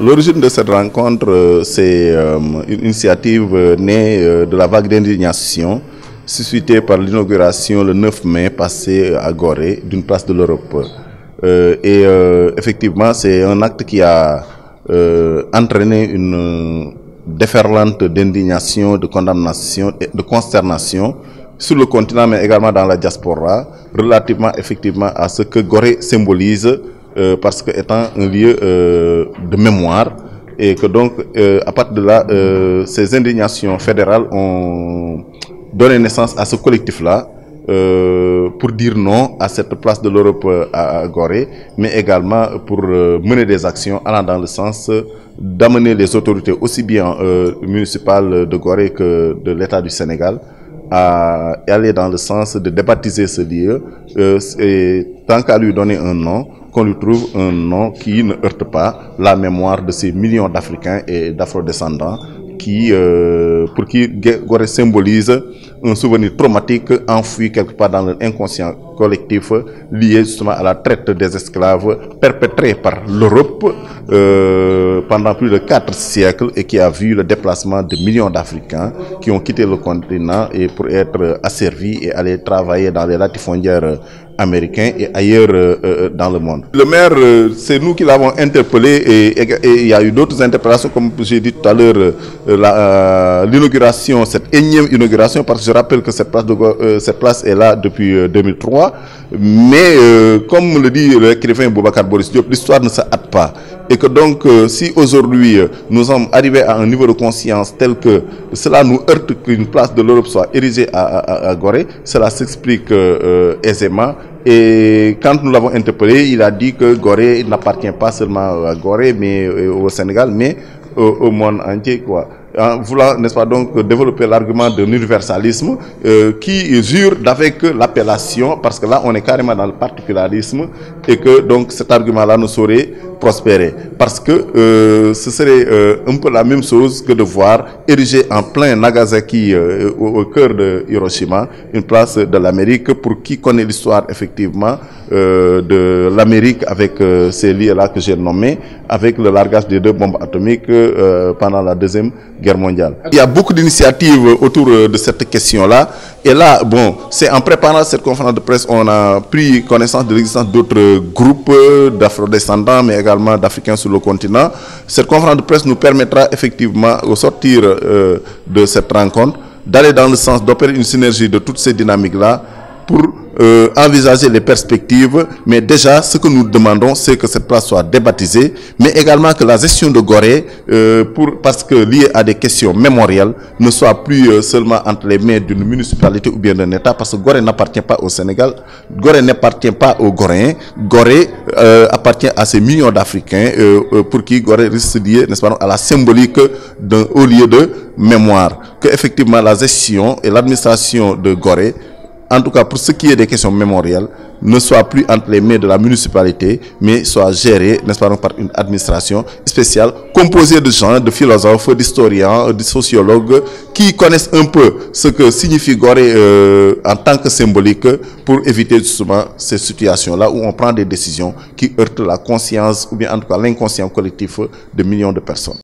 L'origine de cette rencontre, c'est une initiative née de la vague d'indignation suscitée par l'inauguration le 9 mai passé à Gorée d'une place de l'Europe. Effectivement, c'est un acte qui a entraîné une déferlante d'indignation, de condamnation et de consternation sur le continent, mais également dans la diaspora, relativement effectivement à ce que Gorée symbolise, parce que étant un lieu de mémoire, et que donc à partir de là, ces indignations fédérales ont donné naissance à ce collectif-là, pour dire non à cette place de l'Europe à Gorée, mais également pour mener des actions allant dans le sens d'amener les autorités aussi bien municipales de Gorée que de l'État du Sénégal à aller dans le sens de débaptiser ce lieu, et tant qu'à lui donner un nom, qu'on lui trouve un nom qui ne heurte pas la mémoire de ces millions d'Africains et d'Afro-descendants pour qui Gorée symbolise un souvenir traumatique enfoui quelque part dans l'inconscient collectif, lié justement à la traite des esclaves perpétrée par l'Europe pendant plus de 4 siècles, et qui a vu le déplacement de millions d'Africains qui ont quitté le continent et pour être asservis et aller travailler dans les latifondières américains et ailleurs dans le monde. Le maire, c'est nous qui l'avons interpellé, et il y a eu d'autres interpellations, comme j'ai dit tout à l'heure, l'inauguration, cette énième inauguration, parce que je rappelle que cette place est là depuis 2003, mais comme le dit l'écrivain Boubacar Boris Diop, l'histoire ne se hâte pas, et que donc si aujourd'hui nous sommes arrivés à un niveau de conscience tel que cela nous heurte qu'une place de l'Europe soit érigée à Gorée, cela s'explique aisément. Et quand nous l'avons interpellé, il a dit que Gorée n'appartient pas seulement à Gorée, mais au Sénégal, mais au monde entier, quoi. En voulant, n'est-ce pas, donc développer l'argument de l'universalisme qui jure d'avec l'appellation, parce que là on est carrément dans le particularisme, et que donc cet argument-là ne saurait prospérer, parce que ce serait un peu la même chose que de voir ériger en plein Nagasaki, au cœur de Hiroshima, une place de l'Amérique. Pour qui connaît l'histoire effectivement de l'Amérique avec ces lieux-là que j'ai nommés, avec le largage des 2 bombes atomiques pendant la Deuxième Guerre mondiale. Il y a beaucoup d'initiatives autour de cette question-là. Et là, bon, c'est en préparant cette conférence de presse, on a pris connaissance de l'existence d'autres groupes d'Afro-descendants, mais également d'Africains sur le continent. Cette conférence de presse nous permettra effectivement, au sortir de cette rencontre, d'aller dans le sens d'opérer une synergie de toutes ces dynamiques-là pour envisager les perspectives. Mais déjà, ce que nous demandons, c'est que cette place soit débaptisée, mais également que la gestion de Gorée, parce que liée à des questions mémorielles, ne soit plus seulement entre les mains d'une municipalité ou bien d'un État, parce que Gorée n'appartient pas au Sénégal, Gorée n'appartient pas aux Goréens, Gorée appartient à ces millions d'Africains pour qui Gorée risque lié, n'est-ce pas, à la symbolique d'un haut lieu de mémoire. Que effectivement la gestion et l'administration de Gorée, en tout cas pour ce qui est des questions mémorielles, ne soit plus entre les mains de la municipalité, mais soit gérée, n'est-ce pas, par une administration spéciale composée de gens, de philosophes, d'historiens, de sociologues, qui connaissent un peu ce que signifie Gorée en tant que symbolique, pour éviter justement ces situations-là où on prend des décisions qui heurtent la conscience, ou bien en tout cas l'inconscient collectif de millions de personnes.